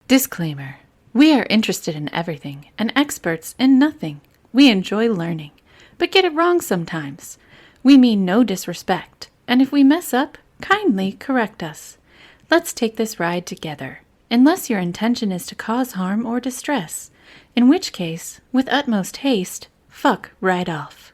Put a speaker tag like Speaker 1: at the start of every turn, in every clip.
Speaker 1: Disclaimer. We are interested in everything and experts in nothing. We enjoy learning, but get it wrong sometimes. We mean no disrespect, and if we mess up, kindly correct us. Let's take this ride together, unless your intention is to cause harm or distress, in which case, with utmost haste, fuck right off.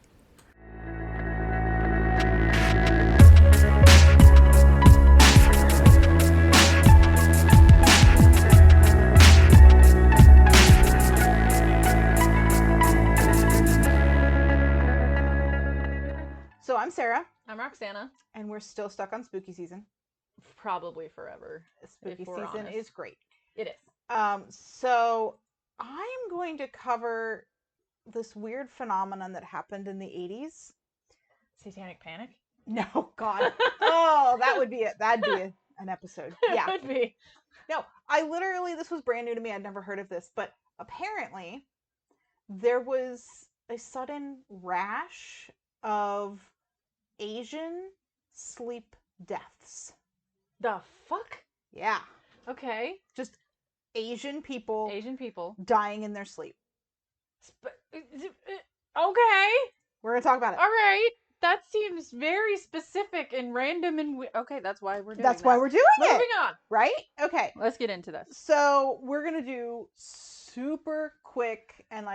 Speaker 2: So I'm Sarah,
Speaker 3: I'm Roxana.
Speaker 2: and we're still stuck on spooky season.
Speaker 3: Probably forever.
Speaker 2: Spooky
Speaker 3: if we're
Speaker 2: season
Speaker 3: honest.
Speaker 2: is great.
Speaker 3: It is.
Speaker 2: So I am going to cover this weird phenomenon that happened in the 80s.
Speaker 3: Satanic Panic?
Speaker 2: No, God. Oh, that would be it. That'd be an episode. Yeah.
Speaker 3: It would be.
Speaker 2: No, this was brand new to me. I'd never heard of this, but apparently there was a sudden rash of Asian sleep deaths.
Speaker 3: The fuck?
Speaker 2: Yeah.
Speaker 3: Okay.
Speaker 2: Just Asian people dying in their sleep.
Speaker 3: Okay.
Speaker 2: We're going to talk about it.
Speaker 3: All right. That seems very specific and random and okay, that's why we're doing
Speaker 2: That's why we're doing it.
Speaker 3: Moving on.
Speaker 2: Right? Okay.
Speaker 3: Let's get into this.
Speaker 2: So, we're going to do super quick and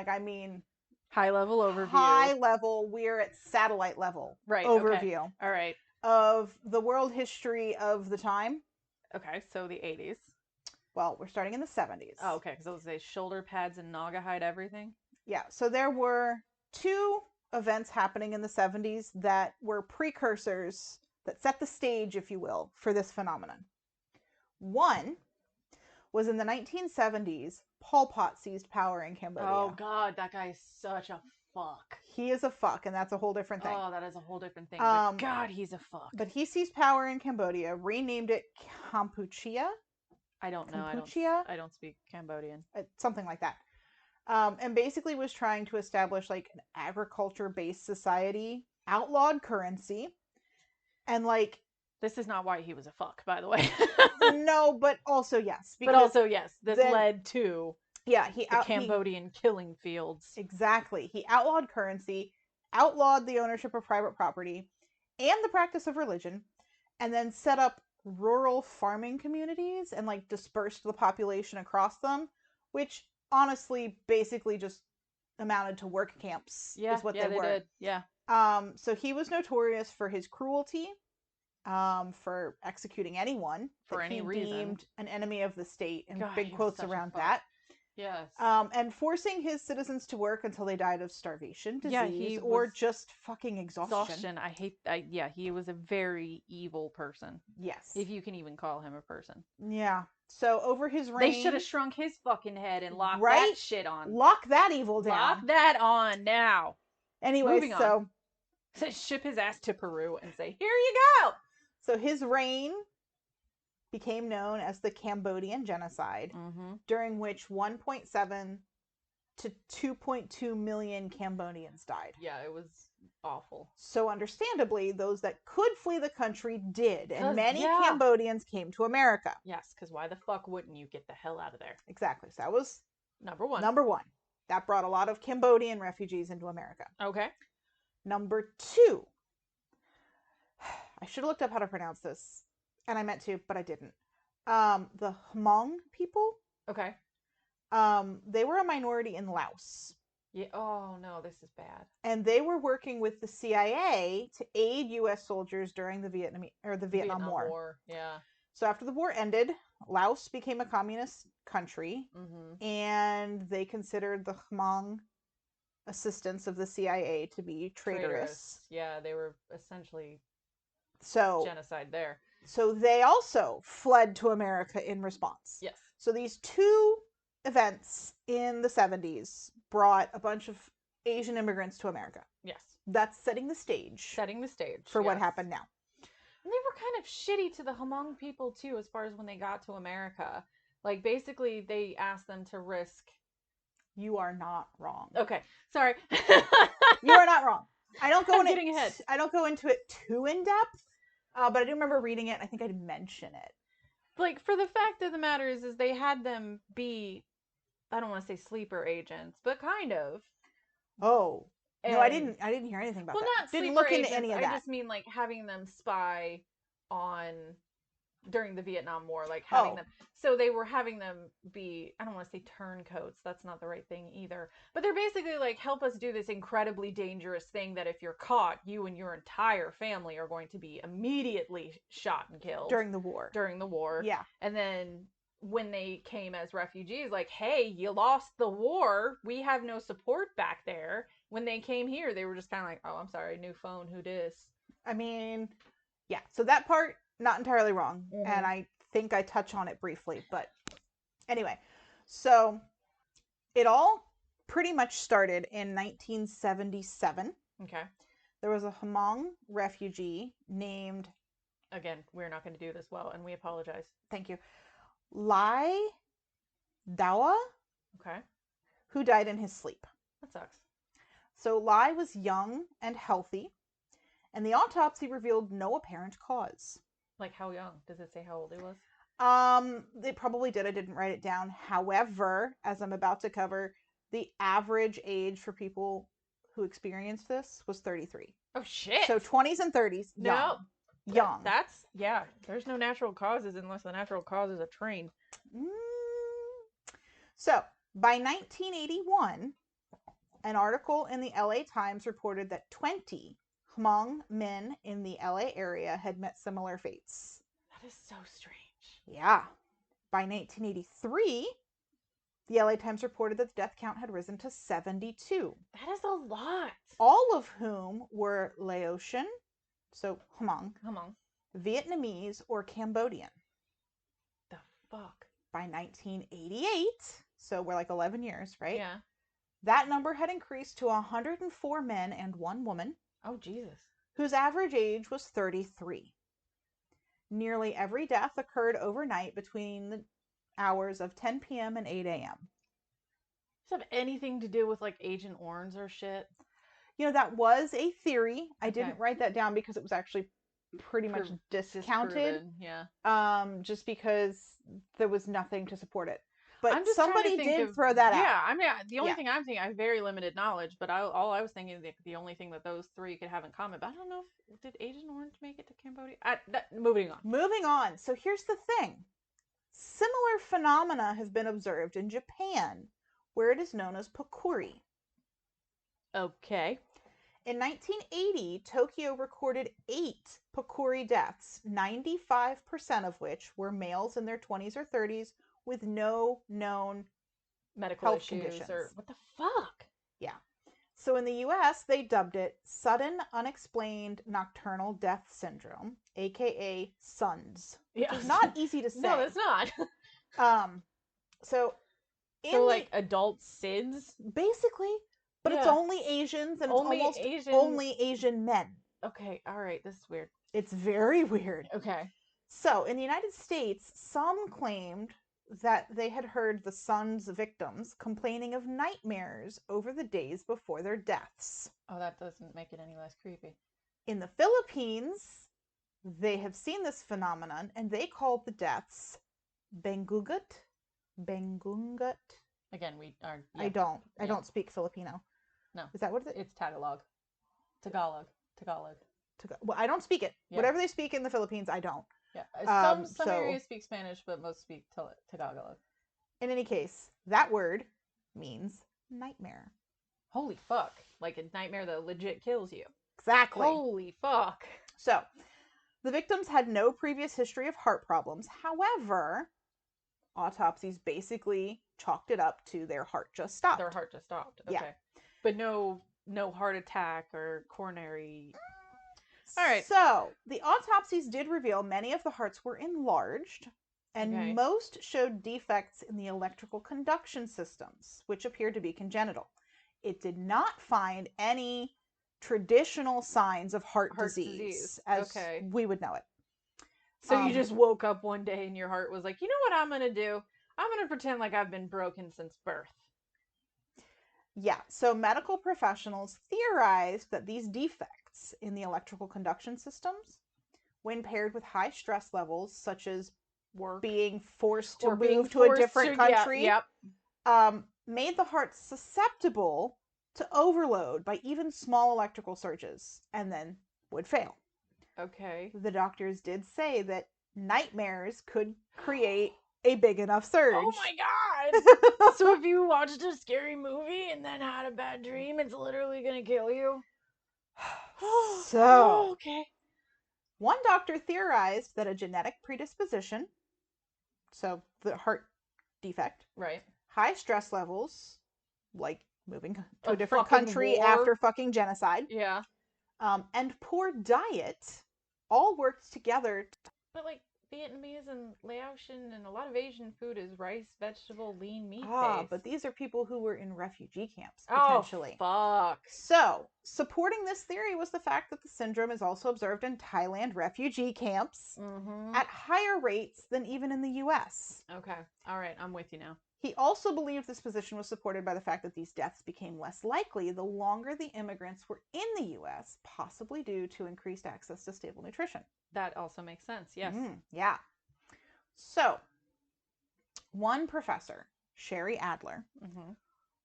Speaker 3: High level overview.
Speaker 2: high level, we're at satellite level overview.
Speaker 3: Okay. All right.
Speaker 2: Of the world history of the time.
Speaker 3: Okay, so the 80s.
Speaker 2: Well, we're starting in the 70s.
Speaker 3: Oh, okay, because those say shoulder pads and Naugahyde everything.
Speaker 2: Yeah, so there were two events happening in the 70s that were precursors that set the stage, if you will, for this phenomenon. One was in the 1970s, Pol Pot seized power in Cambodia.
Speaker 3: Oh, God, that guy is such a fuck.
Speaker 2: He is a fuck, and that's a whole different thing.
Speaker 3: Oh, that is a whole different thing. But God, he's a fuck.
Speaker 2: But he seized power in Cambodia, renamed it Kampuchea.
Speaker 3: I don't know.
Speaker 2: Kampuchea?
Speaker 3: I don't speak Cambodian.
Speaker 2: Something like that. And basically was trying to establish an agriculture-based society, outlawed currency, and
Speaker 3: This is not why he was a fuck, by the way.
Speaker 2: No, but also yes.
Speaker 3: But also yes, this led to
Speaker 2: the
Speaker 3: Cambodian killing fields.
Speaker 2: Exactly. He outlawed currency, outlawed the ownership of private property, and the practice of religion, and then set up rural farming communities and dispersed the population across them, which honestly basically just amounted to work camps is what they were.
Speaker 3: Did. Yeah.
Speaker 2: So he was notorious for his cruelty, for executing anyone
Speaker 3: for any reason
Speaker 2: deemed an enemy of the state, and
Speaker 3: God,
Speaker 2: big quotes around that.
Speaker 3: Yes.
Speaker 2: And forcing his citizens to work until they died of starvation, disease, or just fucking exhaustion.
Speaker 3: He was a very evil person.
Speaker 2: Yes.
Speaker 3: If you can even call him a person.
Speaker 2: Yeah. So over his reign...
Speaker 3: They should have shrunk his fucking head and locked that shit on.
Speaker 2: Lock that evil down.
Speaker 3: Lock that on now.
Speaker 2: Anyway,
Speaker 3: moving on. So ship his ass to Peru and say, here you go!
Speaker 2: So his reign became known as the Cambodian Genocide, during which 1.7 to 2.2 million Cambodians died.
Speaker 3: Yeah, it was awful.
Speaker 2: So understandably, those that could flee the country did, and many Cambodians came to America.
Speaker 3: Yes, because why the fuck wouldn't you get the hell out of there?
Speaker 2: Exactly. So that was
Speaker 3: number one.
Speaker 2: That brought a lot of Cambodian refugees into America.
Speaker 3: Okay.
Speaker 2: Number two. I should have looked up how to pronounce this. And I meant to, but I didn't. The Hmong people.
Speaker 3: Okay.
Speaker 2: They were a minority in Laos.
Speaker 3: Yeah. Oh no, this is bad.
Speaker 2: And they were working with the CIA to aid U.S. soldiers during the Vietnam War.
Speaker 3: Yeah.
Speaker 2: So after the war ended, Laos became a communist country, and they considered the Hmong assistants of the CIA to be traitorous.
Speaker 3: Yeah, they were essentially genocide there.
Speaker 2: So they also fled to America in response.
Speaker 3: Yes.
Speaker 2: So these two events in the 70s brought a bunch of Asian immigrants to America.
Speaker 3: Yes.
Speaker 2: That's setting the stage. For what happened now.
Speaker 3: And they were kind of shitty to the Hmong people too, as far as when they got to America. Basically, they asked them to risk.
Speaker 2: You are not wrong.
Speaker 3: Okay. Sorry.
Speaker 2: You are not wrong. I don't go
Speaker 3: I
Speaker 2: don't go into it too in depth. But I do remember reading it, and I think I'd mention it.
Speaker 3: like, for the fact of the matter is they had them be, I don't want to say sleeper agents, but kind of.
Speaker 2: Oh. No, I
Speaker 3: And
Speaker 2: didn't hear anything about
Speaker 3: well,
Speaker 2: that.
Speaker 3: not
Speaker 2: Didn't
Speaker 3: sleeper
Speaker 2: look into
Speaker 3: agents.
Speaker 2: any of
Speaker 3: I
Speaker 2: that.
Speaker 3: just mean like having them spy on during the Vietnam War, like
Speaker 2: Oh.
Speaker 3: having them. So they were having them be, I don't want to say turncoats. That's not the right thing either. But they're basically like, help us do this incredibly dangerous thing that if you're caught, you and your entire family are going to be immediately shot and killed
Speaker 2: During the war. Yeah.
Speaker 3: And then when they came as refugees, like, hey, you lost the war. We have no support back there. When they came here, they were just kind of like, oh, I'm sorry, new phone, who dis?
Speaker 2: I mean, yeah. So that part, not entirely wrong.
Speaker 3: Mhm.
Speaker 2: And I think I touch on it briefly. But anyway, so it all pretty much started in 1977.
Speaker 3: Okay.
Speaker 2: There was a Hmong refugee named,
Speaker 3: Again, we're not going to do this well, and we apologize.
Speaker 2: thank you, Lai Dawa,
Speaker 3: Okay.
Speaker 2: who died in his sleep.
Speaker 3: That sucks.
Speaker 2: So Lai was young and healthy, and the autopsy revealed no apparent cause.
Speaker 3: Like, how young? Does it say how old he was?
Speaker 2: They probably did. I didn't write it down. However, as I'm about to cover, the average age for people who experienced this was 33.
Speaker 3: Oh, shit.
Speaker 2: So 20s and 30s, young.
Speaker 3: No.
Speaker 2: Young.
Speaker 3: That's, yeah. There's no natural causes unless the natural cause is a train.
Speaker 2: So, by 1981, an article in the LA Times reported that 20 Hmong men in the LA area had met similar fates.
Speaker 3: That is so strange.
Speaker 2: Yeah. By 1983, the LA Times reported that the death count had risen to 72.
Speaker 3: That is a lot.
Speaker 2: All of whom were Laotian, so Hmong, Vietnamese, or Cambodian.
Speaker 3: The fuck?
Speaker 2: By 1988, so we're like 11 years, right?
Speaker 3: Yeah.
Speaker 2: That number had increased to 104 men and 1 woman.
Speaker 3: Oh, Jesus.
Speaker 2: Whose average age was 33. Nearly every death occurred overnight between the hours of 10 p.m. and 8 a.m.
Speaker 3: Does it have anything to do with, like, Agent Orange or shit?
Speaker 2: You know, that was a theory. I
Speaker 3: Okay.
Speaker 2: didn't write that down because it was actually pretty much discounted.
Speaker 3: Disproven, yeah.
Speaker 2: Just because there was nothing to support it. But
Speaker 3: I'm just trying to
Speaker 2: somebody
Speaker 3: think
Speaker 2: did
Speaker 3: of-
Speaker 2: throw that out.
Speaker 3: Yeah, I mean, the only
Speaker 2: Yeah.
Speaker 3: thing I'm thinking, I have very limited knowledge, but all I was thinking is the only thing that those three could have in common. But I don't know if did Agent Orange make it to Cambodia. Moving on.
Speaker 2: Moving on. So here's the thing. Similar phenomena have been observed in Japan, where it is known as pakuri.
Speaker 3: Okay.
Speaker 2: In 1980, Tokyo recorded 8 pakuri deaths, 95% of which were males in their 20s or 30s with no known
Speaker 3: Medical
Speaker 2: health
Speaker 3: issues
Speaker 2: conditions.
Speaker 3: or what the fuck?
Speaker 2: Yeah. So in the US, they dubbed it Sudden Unexplained Nocturnal Death Syndrome, aka SUNDS.
Speaker 3: Yeah.
Speaker 2: Which is not easy to say.
Speaker 3: No, it's not.
Speaker 2: So
Speaker 3: So like adult SIDS?
Speaker 2: basically, but it's
Speaker 3: Yeah.
Speaker 2: only Asians and
Speaker 3: Only
Speaker 2: it's almost
Speaker 3: Asian-
Speaker 2: only Asian men.
Speaker 3: Okay, all right, this is weird.
Speaker 2: It's very weird.
Speaker 3: Okay.
Speaker 2: So, in the United States, some claimed that they had heard the SUNDS victims complaining of nightmares over the days before their deaths.
Speaker 3: Oh, that doesn't make it any less creepy.
Speaker 2: In the Philippines, they have seen this phenomenon and they called the deaths Bengugut. Bengungut.
Speaker 3: Again, we are.
Speaker 2: I don't speak Filipino.
Speaker 3: No.
Speaker 2: Is that what it is?
Speaker 3: It's Tagalog. Tagalog.
Speaker 2: Well, I don't speak it.
Speaker 3: Yeah.
Speaker 2: Whatever they speak in the Philippines, I don't.
Speaker 3: Yeah. Some
Speaker 2: So-
Speaker 3: areas speak Spanish, but most speak Tagalog.
Speaker 2: In any case, that word means nightmare.
Speaker 3: Holy fuck. Like a nightmare that legit kills you.
Speaker 2: Exactly.
Speaker 3: Holy fuck.
Speaker 2: So, the victims had no previous history of heart problems. However, autopsies basically chalked it up to their heart just stopped.
Speaker 3: Their heart just stopped. Okay.
Speaker 2: Yeah.
Speaker 3: But no heart attack or coronary. All right.
Speaker 2: So, the autopsies did reveal many of the hearts were enlarged, and
Speaker 3: Okay.
Speaker 2: most showed defects in the electrical conduction systems, which appeared to be congenital. It did not find any traditional signs of heart disease, as
Speaker 3: Okay.
Speaker 2: we would know it.
Speaker 3: So you just woke up one day and your heart was like, you know what I'm going to do? I'm going to pretend like I've been broken since birth.
Speaker 2: Yeah, so medical professionals theorized that these defects in the electrical conduction systems, when paired with high stress levels such as
Speaker 3: work
Speaker 2: being forced to
Speaker 3: or being
Speaker 2: move to a
Speaker 3: forced
Speaker 2: different
Speaker 3: to-
Speaker 2: country,
Speaker 3: Yep.
Speaker 2: made the heart susceptible to overload by even small electrical surges, and then would fail.
Speaker 3: Okay.
Speaker 2: The doctors did say that nightmares could create a big enough surge.
Speaker 3: Oh my god! So if you watched a scary movie and then had a bad dream, it's literally gonna kill you?
Speaker 2: So,
Speaker 3: okay.
Speaker 2: one doctor theorized that a genetic predisposition, so the heart defect,
Speaker 3: Right.
Speaker 2: high stress levels, like moving to a
Speaker 3: A
Speaker 2: different
Speaker 3: fucking
Speaker 2: country
Speaker 3: war.
Speaker 2: after fucking genocide,
Speaker 3: Yeah.
Speaker 2: and poor diet all worked together.
Speaker 3: But like Vietnamese and Laotian and a lot of Asian food is rice, vegetable, lean meat based.
Speaker 2: But these are people who were in refugee camps,
Speaker 3: Oh,
Speaker 2: potentially.
Speaker 3: fuck.
Speaker 2: So, supporting this theory was the fact that the syndrome is also observed in Thailand refugee camps
Speaker 3: Mm-hmm.
Speaker 2: at higher rates than even in the US.
Speaker 3: Okay. All right. I'm with you now.
Speaker 2: He also believed this position was supported by the fact that these deaths became less likely the longer the immigrants were in the US, possibly due to increased access to stable nutrition.
Speaker 3: That also makes sense. Yes.
Speaker 2: Yeah. So, one professor, Sherry Adler,
Speaker 3: Mm-hmm.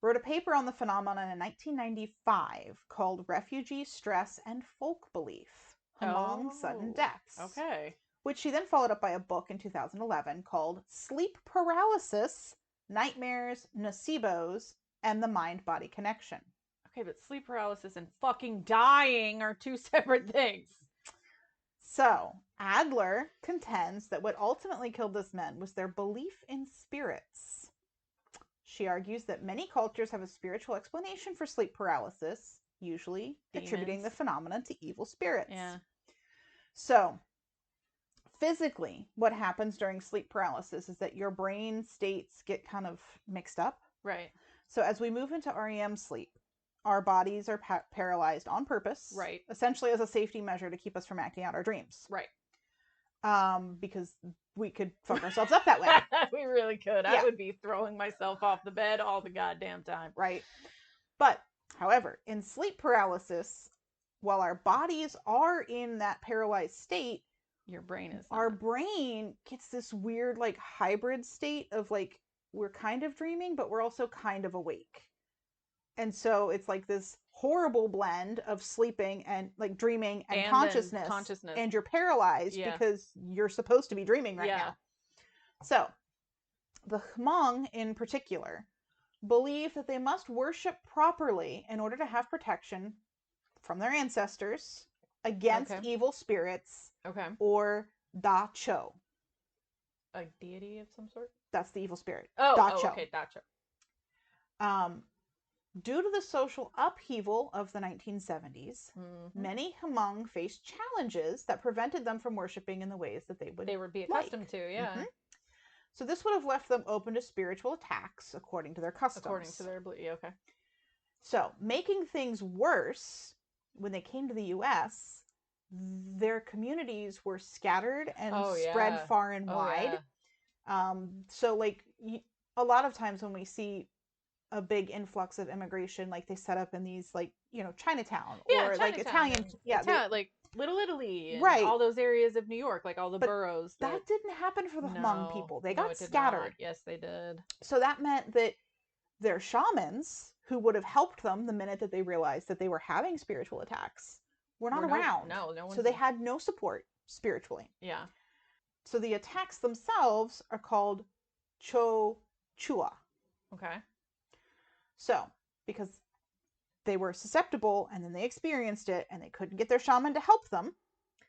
Speaker 2: wrote a paper on the phenomenon in 1995 called Refugee Stress and Folk Belief Among Sudden Deaths.
Speaker 3: Okay.
Speaker 2: Which she then followed up by a book in 2011 called Sleep Paralysis, Nightmares, Nocebos, and the Mind-Body Connection.
Speaker 3: Okay, but sleep paralysis and fucking dying are two separate things.
Speaker 2: So, Adler contends that what ultimately killed this men was their belief in spirits. She argues that many cultures have a spiritual explanation for sleep paralysis, usually attributing the phenomenon to evil spirits.
Speaker 3: Yeah.
Speaker 2: So, physically, what happens during sleep paralysis is that your brain states get kind of mixed up.
Speaker 3: Right.
Speaker 2: So, as we move into REM sleep, our bodies are paralyzed on purpose.
Speaker 3: Right.
Speaker 2: Essentially as a safety measure to keep us from acting out our dreams.
Speaker 3: Right.
Speaker 2: Because we could fuck ourselves up that way.
Speaker 3: We really could.
Speaker 2: Yeah.
Speaker 3: I would be throwing myself off the bed all the goddamn time.
Speaker 2: Right. But, however, in sleep paralysis, while our bodies are in that paralyzed state,
Speaker 3: your brain is
Speaker 2: our brain gets this weird like hybrid state of like we're kind of dreaming but we're also kind of awake, and so it's like this horrible blend of sleeping and like dreaming and consciousness, and you're paralyzed because you're supposed to be dreaming right now. So the Hmong in particular believe that they must worship properly in order to have protection from their ancestors against evil spirits.
Speaker 3: Okay.
Speaker 2: Or Da Cho.
Speaker 3: A deity of some sort?
Speaker 2: That's the evil spirit.
Speaker 3: Da Cho. Okay, Da Cho.
Speaker 2: Due to the social upheaval of the 1970s, many Hmong faced challenges that prevented them from worshiping in the ways that they would
Speaker 3: be accustomed to, yeah.
Speaker 2: Mm-hmm. So this would have left them open to spiritual attacks according to their customs.
Speaker 3: According to their belief, okay.
Speaker 2: So, making things worse, when they came to the U.S., their communities were scattered and spread far and wide. Yeah. So, like, a lot of times when we see a big influx of immigration, like they set up in these, like, you know, Chinatown or like Italian,
Speaker 3: like Little Italy, and
Speaker 2: right?
Speaker 3: All those areas of New York, like all the boroughs.
Speaker 2: That didn't happen for the Hmong people. They got scattered.
Speaker 3: Yes, they did.
Speaker 2: So that meant that their shamans, who would have helped them the minute that they realized that they were having spiritual attacks, were not around.
Speaker 3: No one.
Speaker 2: So they had no support spiritually.
Speaker 3: Yeah.
Speaker 2: So the attacks themselves are called Cho Chua.
Speaker 3: Okay.
Speaker 2: So, because they were susceptible and then they experienced it and they couldn't get their shaman to help them.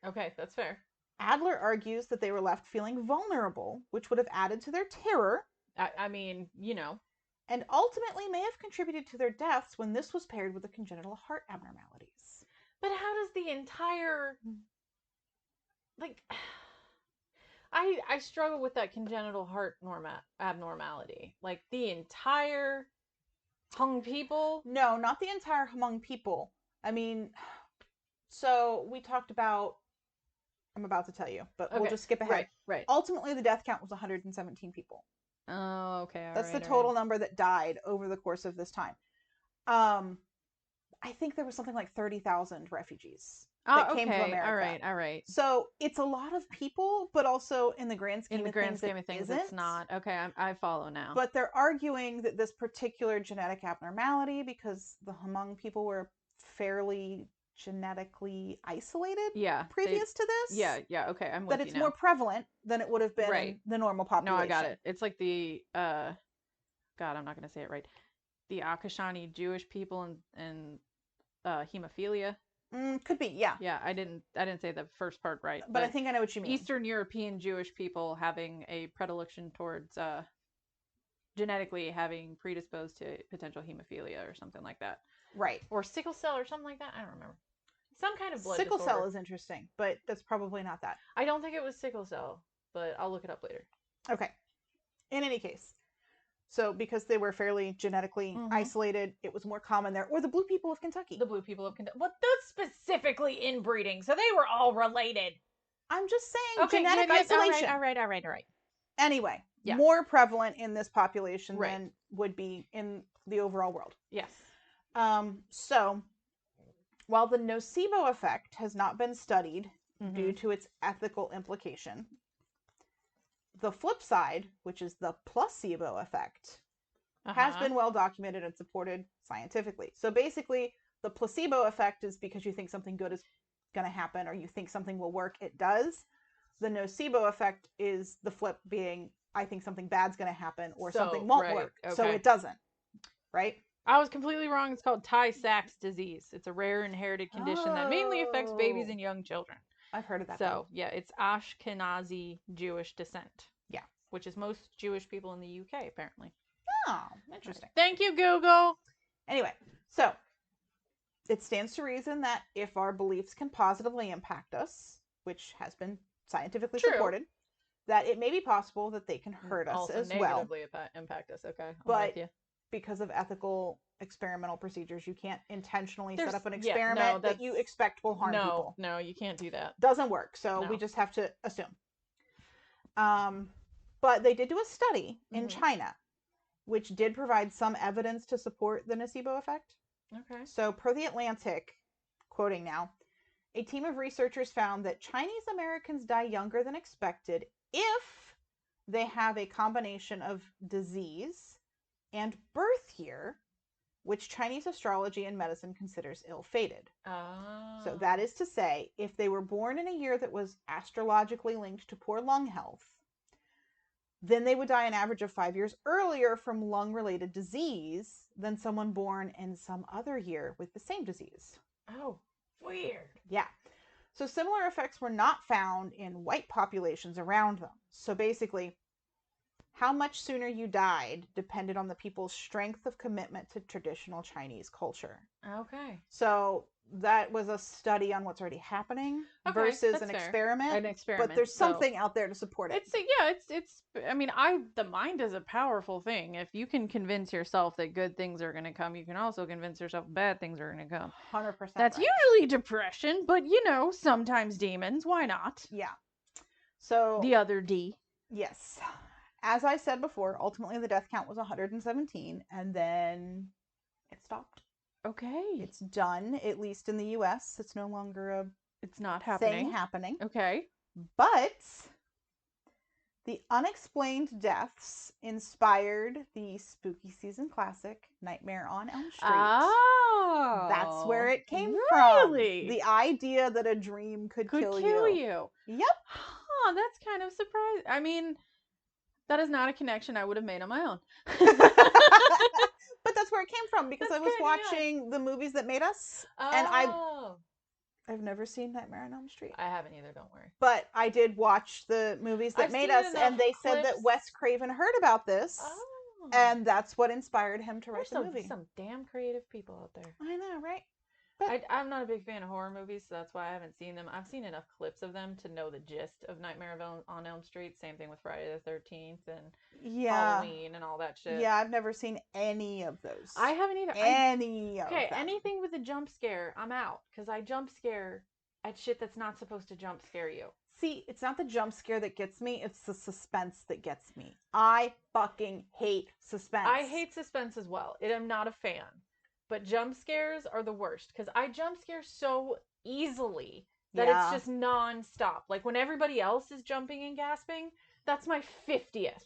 Speaker 3: Okay, that's fair.
Speaker 2: Adler argues that they were left feeling vulnerable, which would have added to their terror.
Speaker 3: I mean, you know.
Speaker 2: And ultimately may have contributed to their deaths when this was paired with the congenital heart abnormalities.
Speaker 3: But how does the entire... Like... I struggle with that congenital heart abnormality. Like, the entire Hmong people?
Speaker 2: No, not the entire Hmong people. I mean, so we talked about... I'm about to tell you, but we'll just skip ahead.
Speaker 3: Right.
Speaker 2: Ultimately, the death count was 117 people.
Speaker 3: Oh, okay.
Speaker 2: That's the total number that died over the course of this time. I think there was something like 30,000 refugees. that came to
Speaker 3: okay.
Speaker 2: America.
Speaker 3: All right.
Speaker 2: So it's a lot of people, but also in the grand scheme
Speaker 3: In the
Speaker 2: of
Speaker 3: grand
Speaker 2: things,
Speaker 3: scheme of things, it's not. Okay, I follow now.
Speaker 2: But they're arguing that this particular genetic abnormality, because the Hmong people were fairly genetically isolated previous to this.
Speaker 3: Yeah, okay, I'm with
Speaker 2: that
Speaker 3: you
Speaker 2: it's
Speaker 3: now.
Speaker 2: more prevalent than it would have been
Speaker 3: Right.
Speaker 2: in the normal population.
Speaker 3: No, I got it. It's like the God, I'm not gonna say it right. The Akashani Jewish people and hemophilia.
Speaker 2: Could be, yeah.
Speaker 3: Yeah, I didn't say the first part right.
Speaker 2: But I think I know what you mean.
Speaker 3: Eastern European Jewish people having a predilection towards genetically having predisposed to potential hemophilia or something like that.
Speaker 2: Right.
Speaker 3: Or sickle cell or something like that. I don't remember. Some kind of blood
Speaker 2: sickle
Speaker 3: disorder.
Speaker 2: cell is interesting, but that's probably not that.
Speaker 3: I don't think it was sickle cell, but I'll look it up later.
Speaker 2: Okay. In any case, so because they were fairly genetically isolated, it was more common there. Or the blue people of Kentucky.
Speaker 3: The blue people of Kentucky. Well, that's specifically inbreeding, so they were all related.
Speaker 2: I'm just saying genetic isolation.
Speaker 3: All right.
Speaker 2: Anyway, more prevalent in this population than would be in the overall world.
Speaker 3: Yes.
Speaker 2: So, while the nocebo effect has not been studied due to its ethical implication, the flip side, which is the placebo effect, has been well documented and supported scientifically. So basically, the placebo effect is because you think something good is going to happen or you think something will work, it does. The nocebo effect is the flip being, I think something bad's going to happen or something won't work. Okay. So it doesn't. Right?
Speaker 3: I was completely wrong. It's called Tay-Sachs disease. It's a rare inherited condition that mainly affects babies and young children.
Speaker 2: I've heard of that.
Speaker 3: So, yeah, it's Ashkenazi Jewish descent.
Speaker 2: Yeah.
Speaker 3: Which is most Jewish people in the UK, apparently.
Speaker 2: Oh, interesting.
Speaker 3: Thank you, Google.
Speaker 2: Anyway, so it stands to reason that if our beliefs can positively impact us, which has been scientifically supported, that it may be possible that they can hurt us
Speaker 3: also
Speaker 2: as well.
Speaker 3: Also negatively impact us, okay.
Speaker 2: But because of ethical experimental procedures, you can't intentionally set up an experiment that you expect will harm people.
Speaker 3: No, you can't do that.
Speaker 2: Doesn't work, so we just have to assume. But they did do a study in China, which did provide some evidence to support the nocebo effect.
Speaker 3: Okay.
Speaker 2: So, per The Atlantic, quoting now, a team of researchers found that Chinese Americans die younger than expected if they have a combination of disease and birth year, which Chinese astrology and medicine considers ill-fated.
Speaker 3: Oh.
Speaker 2: So that is to say, if they were born in a year that was astrologically linked to poor lung health, then they would die an average of 5 years earlier from lung-related disease than someone born in some other year with the same disease.
Speaker 3: Oh, weird.
Speaker 2: Yeah. So similar effects were not found in white populations around them. So basically, how much sooner you died depended on the people's strength of commitment to traditional Chinese culture.
Speaker 3: Okay.
Speaker 2: So that was a study on what's already happening versus an experiment.
Speaker 3: An experiment.
Speaker 2: But there's something out there to support it.
Speaker 3: It's I mean, the mind is a powerful thing. If you can convince yourself that good things are going to come, you can also convince yourself bad things are going to come.
Speaker 2: 100%.
Speaker 3: That's usually depression, but sometimes demons. Why not?
Speaker 2: Yeah. So
Speaker 3: the other D.
Speaker 2: Yes. As I said before, ultimately the death count was 117, and then it stopped.
Speaker 3: Okay.
Speaker 2: It's done, at least in the U.S. It's no longer
Speaker 3: it's not happening.
Speaker 2: Thing happening.
Speaker 3: Okay.
Speaker 2: But the Unexplained Deaths inspired the spooky season classic, Nightmare on Elm Street.
Speaker 3: Oh.
Speaker 2: That's where it came
Speaker 3: from.
Speaker 2: The idea that a dream could kill you. Yep.
Speaker 3: Huh, that's kind of surprising. I mean, that is not a connection I would have made on my own.
Speaker 2: But that's where it came from, because I was watching the movies that made us, and I've never seen Nightmare on Elm Street.
Speaker 3: I haven't either, don't worry.
Speaker 2: But I did watch the movies that made us, and they said that Wes Craven heard about this, and that's what inspired him to write the movie.
Speaker 3: Some damn creative people out there.
Speaker 2: I know, right?
Speaker 3: I'm not a big fan of horror movies, so that's why I haven't seen them. I've seen enough clips of them to know the gist of Nightmare on Elm Street. Same thing with Friday the 13th and Halloween and all that shit.
Speaker 2: Yeah, I've never seen any of those.
Speaker 3: I haven't either.
Speaker 2: Okay,
Speaker 3: anything with a jump scare, I'm out. Because I jump scare at shit that's not supposed to jump scare you.
Speaker 2: See, it's not the jump scare that gets me, it's the suspense that gets me. I fucking hate suspense.
Speaker 3: I hate suspense as well. I'm not a fan. but jump scares are the worst because I jump scare so easily that
Speaker 2: Yeah.
Speaker 3: it's just non-stop. Like when everybody else is jumping and gasping, that's my 50th.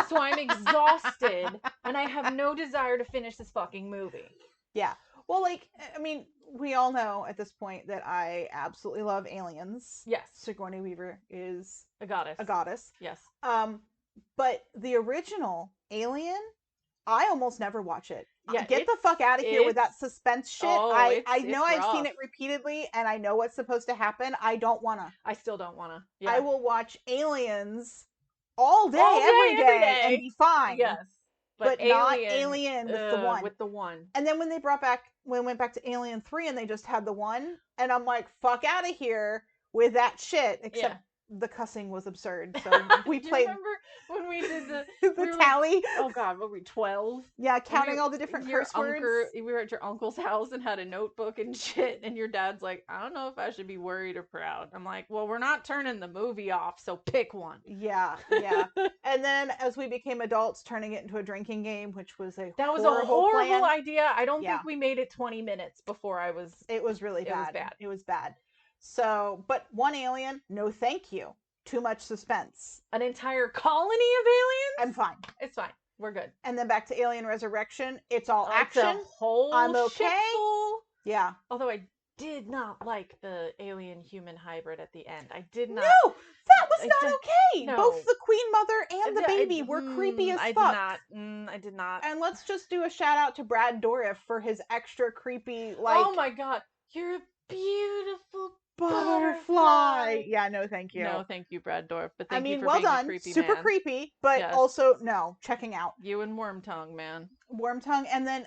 Speaker 3: So I'm exhausted and I have no desire to finish this fucking movie.
Speaker 2: Yeah. Well, like, I mean, we all know at this point that I absolutely love Aliens.
Speaker 3: Yes.
Speaker 2: Sigourney Weaver is
Speaker 3: A goddess.
Speaker 2: a goddess.
Speaker 3: Yes.
Speaker 2: But the original Alien, I almost never watch it.
Speaker 3: Yeah,
Speaker 2: Get the fuck out of here with that suspense shit.
Speaker 3: Oh,
Speaker 2: I
Speaker 3: it's
Speaker 2: know I've seen
Speaker 3: rough.
Speaker 2: it repeatedly and I know what's supposed to happen. I don't wanna.
Speaker 3: I still don't wanna. Yeah.
Speaker 2: I will watch Aliens all day,
Speaker 3: All day,
Speaker 2: every
Speaker 3: every
Speaker 2: day,
Speaker 3: day.
Speaker 2: and be fine.
Speaker 3: Yes.
Speaker 2: But not Alien with the one.
Speaker 3: With the one.
Speaker 2: And then when they went back to Alien 3 and they just had the one, and I'm like, fuck out of here with that shit. Except the cussing was absurd. So we
Speaker 3: Do
Speaker 2: played.
Speaker 3: you remember when we did
Speaker 2: the tally?
Speaker 3: Oh god, what were we, 12?
Speaker 2: Yeah, counting all the different curse words.
Speaker 3: We were at your uncle's house and had a notebook and shit, and your dad's like, I don't know if I should be worried or proud. I'm like, well, we're not turning the movie off, so pick one.
Speaker 2: Yeah. And then as we became adults, turning it into a drinking game, which was a
Speaker 3: horrible
Speaker 2: plan.
Speaker 3: idea. I don't think we made it 20 minutes before I was.
Speaker 2: It was really bad.
Speaker 3: It
Speaker 2: was bad. So, but one Alien, no thank you. Too much suspense.
Speaker 3: An entire colony of aliens?
Speaker 2: I'm fine.
Speaker 3: It's fine. We're good.
Speaker 2: And then back to Alien Resurrection. It's all action.
Speaker 3: It's a whole
Speaker 2: I'm okay.
Speaker 3: shitful.
Speaker 2: Yeah.
Speaker 3: Although I did not like the alien-human hybrid at the end. I did not.
Speaker 2: No, that was not okay.
Speaker 3: No.
Speaker 2: Both the Queen Mother and the baby were creepy as fuck.
Speaker 3: I did not.
Speaker 2: And let's just do a shout out to Brad Dourif for his extra creepy, like.
Speaker 3: Oh my god, you're a beautiful
Speaker 2: butterfly. Yeah, no, thank you.
Speaker 3: No, thank you, Brad Dourif. But thank you for
Speaker 2: well
Speaker 3: being
Speaker 2: done.
Speaker 3: A creepy
Speaker 2: Super
Speaker 3: man.
Speaker 2: Creepy, but
Speaker 3: Yes.
Speaker 2: Also no, checking out.
Speaker 3: You and Wormtongue, man.
Speaker 2: Wormtongue, and then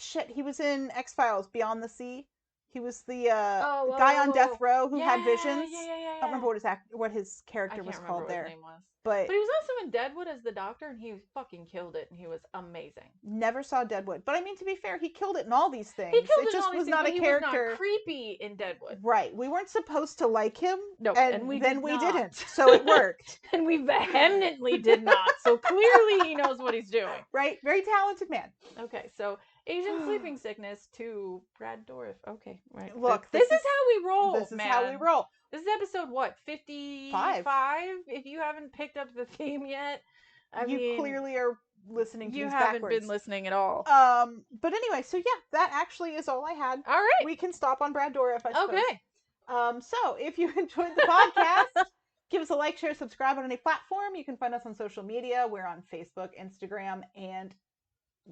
Speaker 2: shit, he was in X-Files Beyond the Sea. He was the guy on death row who had visions.
Speaker 3: Yeah.
Speaker 2: I don't remember what his character was called there.
Speaker 3: His name was.
Speaker 2: But
Speaker 3: he was also in Deadwood as the Doctor, and he fucking killed it, and he was amazing.
Speaker 2: Never saw Deadwood, but I mean, to be fair, he killed it in all these things.
Speaker 3: He killed
Speaker 2: it just was not a character.
Speaker 3: He was not creepy in Deadwood,
Speaker 2: right? We weren't supposed to like him. No,
Speaker 3: and we
Speaker 2: didn't. So it worked,
Speaker 3: and we vehemently did not. So clearly, he knows what he's doing.
Speaker 2: Right? Very talented man.
Speaker 3: Okay, so Asian sleeping sickness to Brad Dourif. Okay, right.
Speaker 2: Look,
Speaker 3: this is how we roll.
Speaker 2: This is how we roll.
Speaker 3: This is episode what, 55? If you haven't picked up the theme yet, I mean,
Speaker 2: you clearly are listening to
Speaker 3: you
Speaker 2: these
Speaker 3: haven't
Speaker 2: backwards.
Speaker 3: been listening at all.
Speaker 2: But anyway, so yeah, that actually is all I had.
Speaker 3: All right,
Speaker 2: we can stop on Brad Dourif, I suppose.
Speaker 3: Okay.
Speaker 2: So if you enjoyed the podcast, give us a like, share, subscribe on any platform. You can find us on social media. We're on Facebook, Instagram, and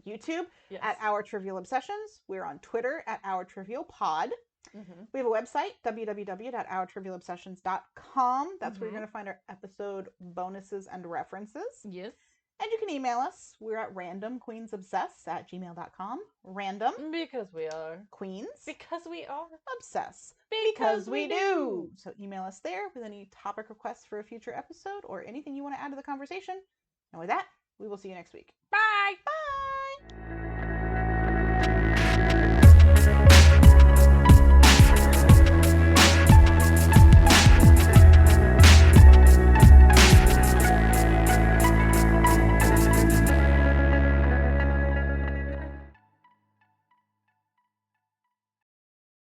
Speaker 2: YouTube at Our Trivial Obsessions. We're on Twitter at Our Trivial Pod. Mm-hmm. We have a website, www.ourtrivialobsessions.com. That's where you're going to find our episode bonuses and references.
Speaker 3: Yes.
Speaker 2: And you can email us. We're at randomqueensobsess@gmail.com. Random.
Speaker 3: Because we are.
Speaker 2: Queens.
Speaker 3: Because we are.
Speaker 2: Obsess.
Speaker 3: Because we do.
Speaker 2: So email us there with any topic requests for a future episode or anything you want to add to the conversation. And with that, we will see you next week.
Speaker 3: Bye.
Speaker 2: Bye.